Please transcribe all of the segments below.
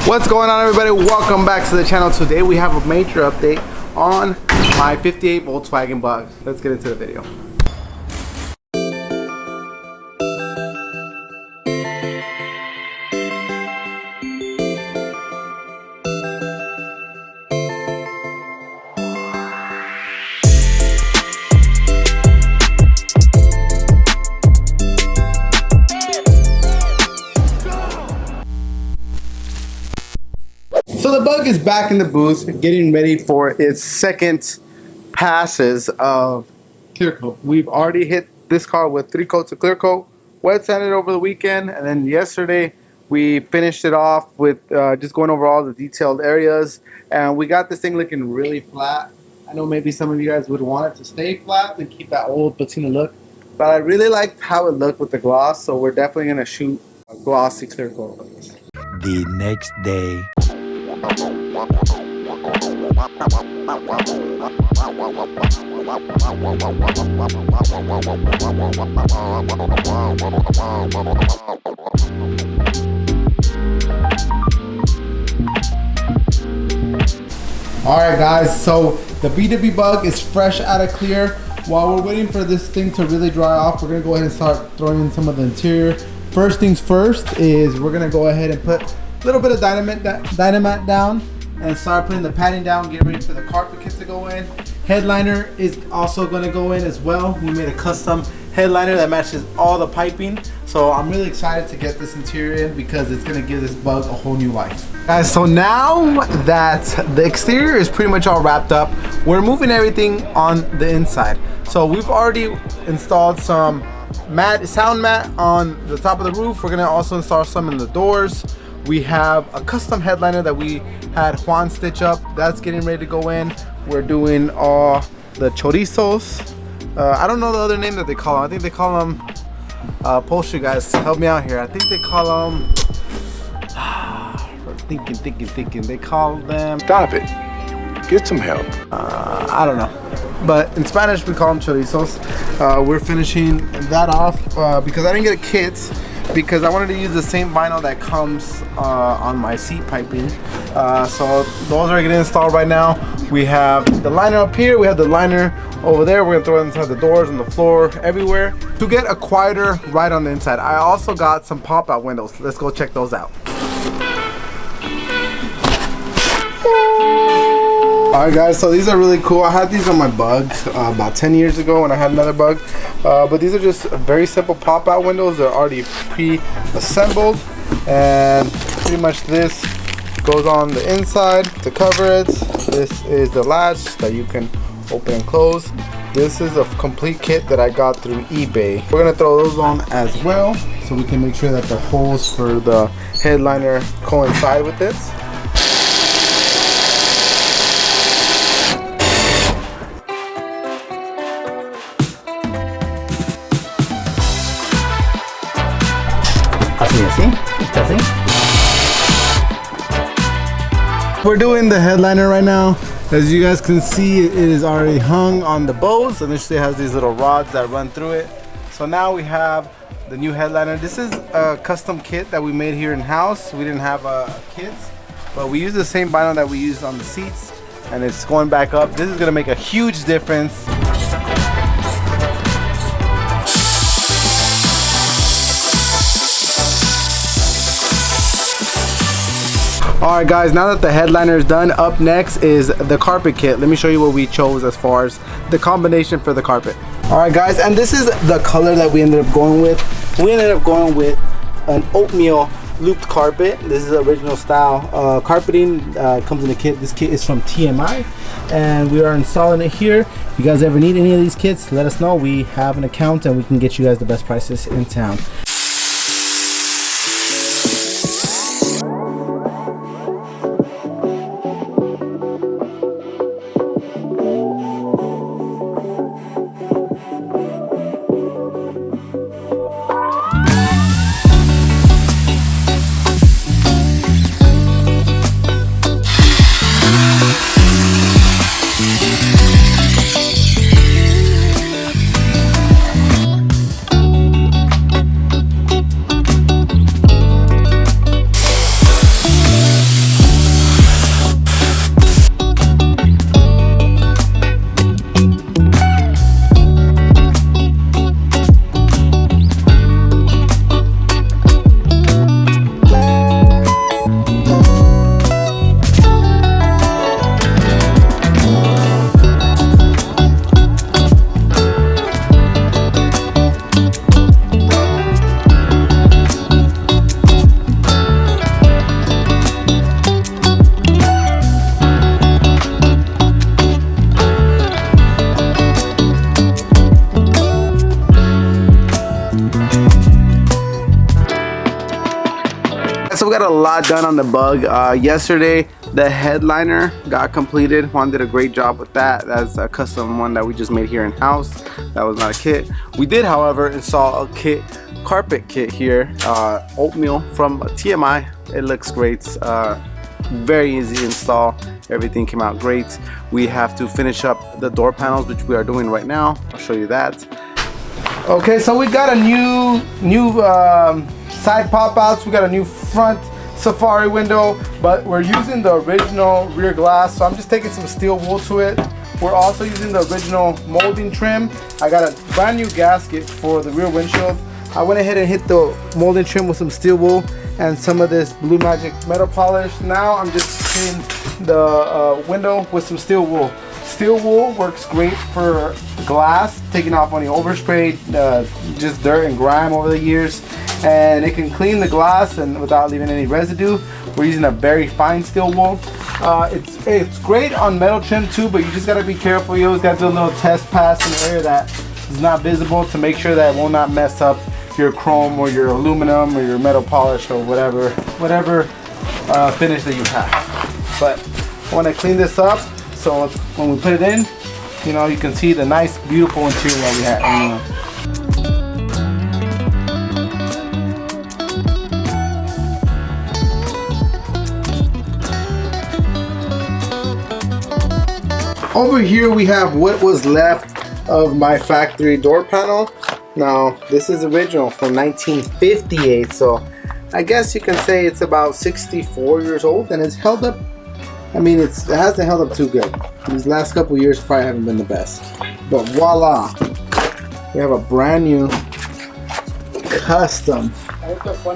What's going on, everybody? Welcome back to the channel. Today we have a major update on my 58 Volkswagen Bug. Let's get into the video. So the Bug is back in the booth, getting ready for its second passes of clear coat. We've already hit this car with 3 coats of clear coat, wet sanded over the weekend, and then yesterday we finished it off with just going over all the detailed areas, and we got this thing looking really flat. I know maybe some of you guys would want it to stay flat and keep that old Patina look, but I really liked how it looked with the gloss, so we're definitely going to shoot a glossy clear coat on this. The next day. Alright guys, so the B2B Bug is fresh out of clear. While we're waiting for this thing to really dry off, we're going to go ahead and start throwing in some of the interior. First things first is we're going to go ahead and put a little bit of dynamite down and start putting the padding down, get ready for the carpet kit to go in. Headliner is also going to go in as well. We made a custom headliner that matches all the piping, so I'm really excited to get this interior in because it's going to give this Bug a whole new life. Guys, so now that the exterior is pretty much all wrapped up, we're moving everything on the inside. So we've already installed some sound mat on the top of the roof. We're going to also install some in the doors. We have a custom headliner that we had Juan stitch up. That's getting ready to go in. We're doing all the chorizos. I don't know the other name that they call them. I think they call them upholstery, guys. Help me out here. I think they call them thinking. They call them. Stop it. Get some help. I don't know. But in Spanish we call them chorizos. We're finishing that off because I didn't get a kit, because I wanted to use the same vinyl that comes on my seat piping. So those are getting installed right now. We have the liner up here, we have the liner over there. We're gonna throw it inside the doors and the floor, everywhere, to get a quieter ride on the inside. I also got some pop-out windows. Let's go check those out. Alright guys, so these are really cool. I had these on my Bug about 10 years ago when I had another Bug. But these are just very simple pop-out windows. They're already pre-assembled. And pretty much this goes on the inside to cover it. This is the latch that you can open and close. This is a complete kit that I got through eBay. We're going to throw those on as well, so we can make sure that the holes for the headliner coincide with this. We're doing the headliner right now. As you guys can see, it is already hung on the bows. Initially it has these little rods that run through it. So now we have the new headliner. This is a custom kit that we made here in house. We didn't have a kit, but we used the same vinyl that we used on the seats, and it's going back up. This is gonna make a huge difference. Alright guys, now that the headliner is done, up next is the carpet kit. Let me show you what we chose as far as the combination for the carpet. Alright guys, and this is the color that we ended up going with. We ended up going with an oatmeal looped carpet. This is original style carpeting. Comes in a kit. This kit is from TMI, and we are installing it here. If you guys ever need any of these kits, let us know. We have an account and we can get you guys the best prices in town. a lot done on the bug. Yesterday, the headliner got completed. Juan did a great job with that. That's a custom one that we just made here in house. That was not a kit. We did, however, install a carpet kit here, oatmeal from TMI. It looks great. Very easy to install. Everything came out great. We have to finish up the door panels, which we are doing right now. I'll show you that. Okay, so we got a new side pop outs. We got a new front safari window, but we're using the original rear glass. So I'm just taking some steel wool to it. We're also using the original molding trim. I got a brand new gasket for the rear windshield. I went ahead and hit the molding trim with some steel wool and some of this Blue Magic metal polish. Now I'm just hitting the window with some steel wool. Steel wool works great for glass, taking off any overspray, just dirt and grime over the years, and it can clean the glass and without leaving any residue. We're using a very fine steel wool. It's great on metal trim too, but you just gotta be careful. You always gotta do a little test pass in the area that is not visible to make sure that it will not mess up your chrome or your aluminum or your metal polish or whatever finish that you have. But I want to clean this up so when we put it in, you know, you can see the nice beautiful interior that we have. Over here we have what was left of my factory door panel. Now this is original from 1958, so I guess you can say it's about 64 years old, and it's held up. I mean, it hasn't held up too good. These last couple years probably haven't been the best, but voila, we have a brand new custom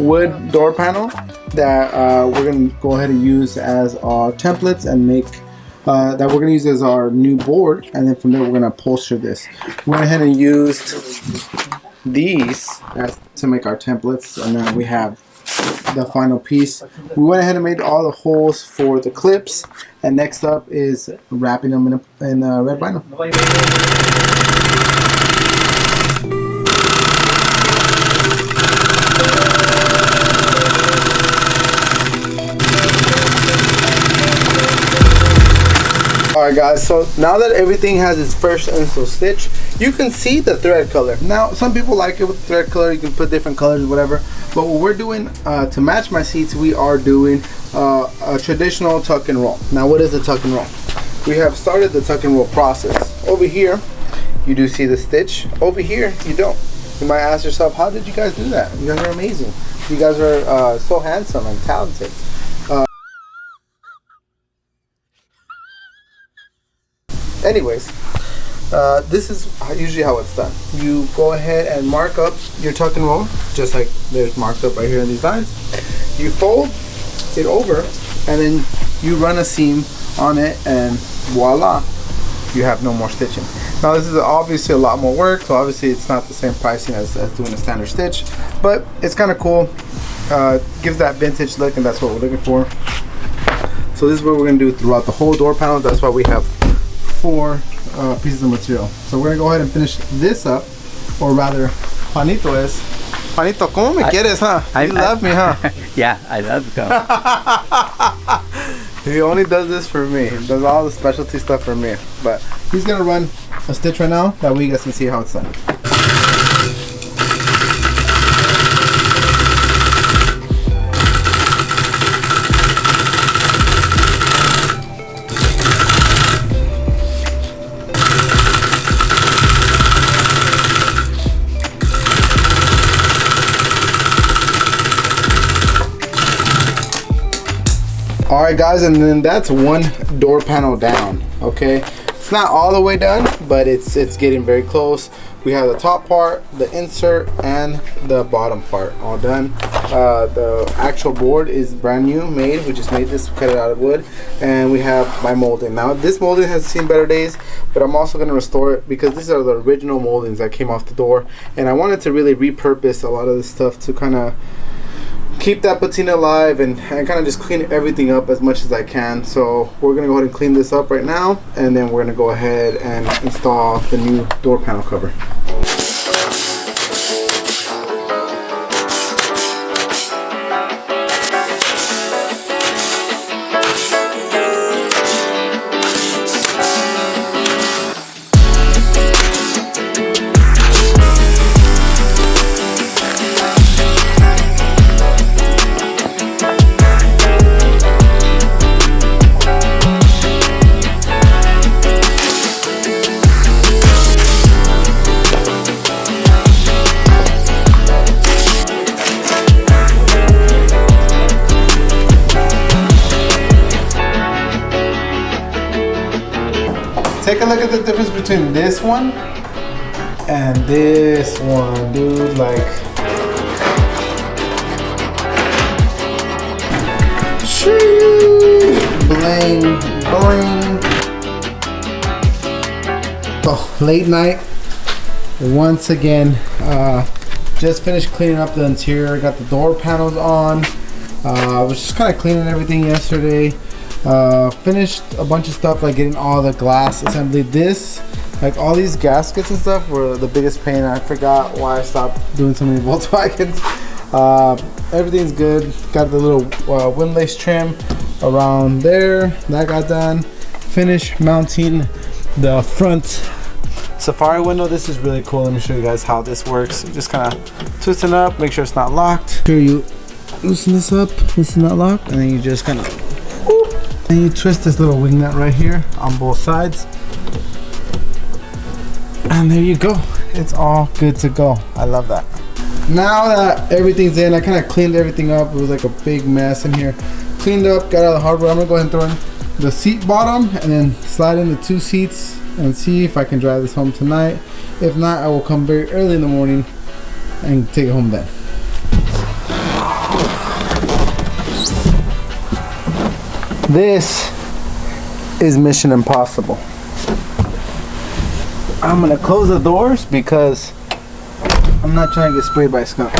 wood door panel that we're gonna go ahead and use as our templates and make that we're gonna use as our new board, and then from there we're gonna upholster this. We went ahead and used these to make our templates, and then we have the final piece. We went ahead and made all the holes for the clips, and next up is wrapping them in red vinyl. Alright guys, so now that everything has its first install stitch, you can see the thread color. Now some people like it with thread color, you can put different colors, whatever, but what we're doing to match my seats, we are doing a traditional tuck and roll. Now what is a tuck and roll? We have started the tuck and roll process. Over here you do see the stitch, over here you don't. You might ask yourself, how did you guys do that? You guys are amazing. You guys are so handsome and talented. Anyways, this is usually how it's done. You go ahead and mark up your tuck and roll, just like there's marked up right here in these lines. You fold it over, and then you run a seam on it, and voila, you have no more stitching. Now this is obviously a lot more work, so obviously it's not the same pricing as doing a standard stitch, but it's kind of cool. Gives that vintage look, and that's what we're looking for. So this is what we're going to do throughout the whole door panel. That's why we have 4 pieces of material. So we're gonna go ahead and finish this up, or rather, Juanito is. Juanito, ¿cómo me quieres, huh? You love me, huh? Yeah, I love you. He only does this for me. He does all the specialty stuff for me. But he's gonna run a stitch right now, that way you guys can see how it's done. Alright guys, and then that's one door panel down. Okay, it's not all the way done, but it's getting very close. We have the top part, the insert, and the bottom part all done. The actual board is brand new, made. We just made this, cut it out of wood, and we have my molding. Now this molding has seen better days, but I'm also going to restore it because these are the original moldings that came off the door, and I wanted to really repurpose a lot of this stuff to kind of keep that patina alive and kind of just clean everything up as much as I can. So we're gonna go ahead and clean this up right now, and then we're gonna go ahead and install the new door panel cover. take a look at the difference between this one and this one, dude. Like, bling, bling. Oh, late night. Once again, just finished cleaning up the interior. Got the door panels on. I was just kind of cleaning everything yesterday. Finished a bunch of stuff like getting all the glass assembly. This, like all these gaskets and stuff, were the biggest pain. I forgot why I stopped doing so many Volkswagens. Everything's good. Got the little windlace trim around there. That got done. Finished mounting the front Safari window. This is really cool. Let me show you guys how this works. Just kind of twist it up, make sure it's not locked. Here you loosen this up, this is not locked, and then you just kind of, and you twist this little wing nut right here on both sides, and there you go. It's all good to go. I love that. Now that everything's in, I kind of cleaned everything up. It was like a big mess in here. Cleaned up, got all the hardware. I'm gonna go ahead and throw in the seat bottom and then slide in the 2 seats and see if I can drive this home tonight. If not, I will come very early in the morning and take it home then. This is mission impossible. I'm gonna close the doors because I'm not trying to get sprayed by skunk.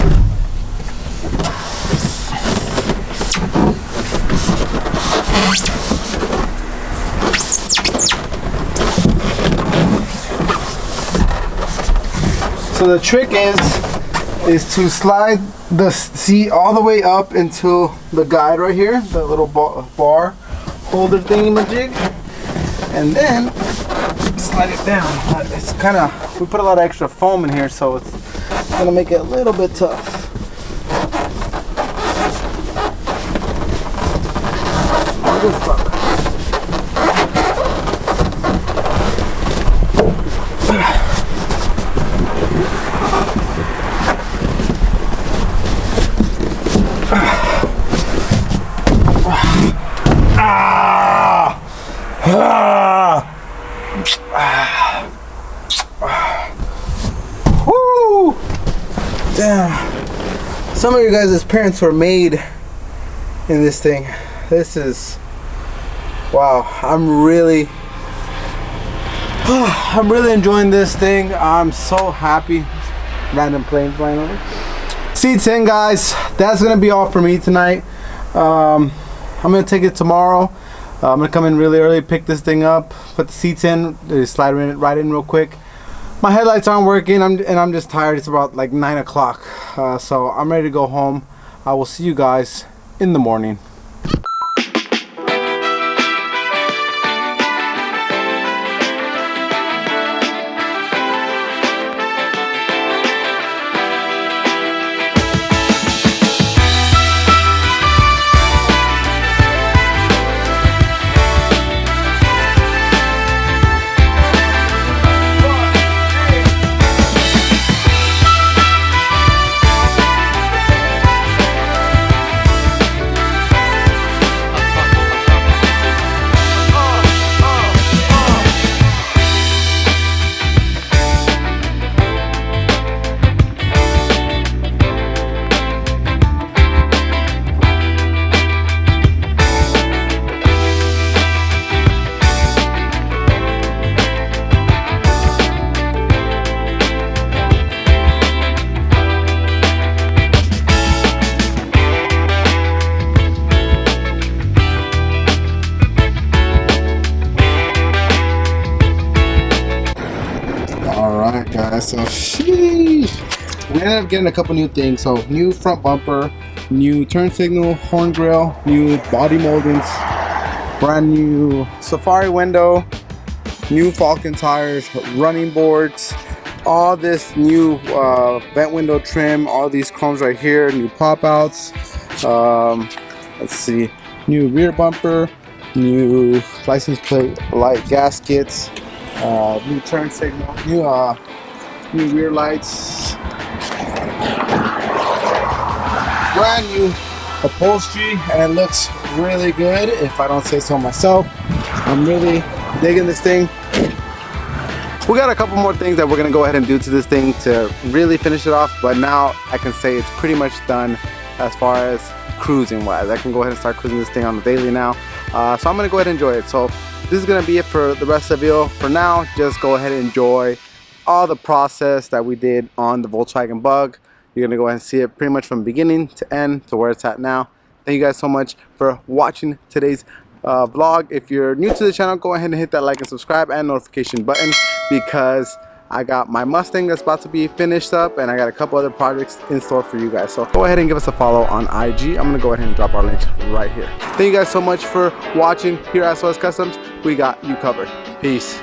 So the trick is to slide the seat all the way up into the guide right here, the little bar holder thingy-majig, and then slide it down. It's kind of, we put a lot of extra foam in here, so it's gonna make it a little bit tough. Woo! Damn. Some of you guys' parents were made in this thing. This is, wow. I'm really enjoying this thing. I'm so happy. Random plane flying over. Seats in, guys. That's gonna be all for me tonight. I'm gonna take it tomorrow. I'm gonna come in really early, pick this thing up, put the seats in, slide it right in real quick. My headlights aren't working, and I'm just tired. It's about like 9 o'clock, so I'm ready to go home. I will see you guys in the morning. Alright guys, so sheesh. We ended up getting a couple new things. So new front bumper, new turn signal, horn grill, new body moldings, brand new Safari window, new Falcon tires, running boards, all this new vent window trim, all these chromes right here, new pop outs, let's see, new rear bumper, new license plate light gaskets, new turn signal, new rear lights, brand new upholstery, and it looks really good if I don't say so myself. I'm really digging this thing. We got a couple more things that we're gonna go ahead and do to this thing to really finish it off, but now I can say it's pretty much done as far as cruising wise. I can go ahead and start cruising this thing on the daily now. So I'm gonna go ahead and enjoy it. So this is gonna be it for the rest of the video. For now, just go ahead and enjoy all the process that we did on the Volkswagen Bug. You're gonna go ahead and see it pretty much from beginning to end to where it's at now. Thank you guys so much for watching today's vlog. If you're new to the channel, go ahead and hit that like and subscribe and notification button, because I got my Mustang that's about to be finished up, and I got a couple other projects in store for you guys. So go ahead and give us a follow on IG. I'm gonna go ahead and drop our links right here. Thank you guys so much for watching here at SOS Customs. We got you covered. Peace.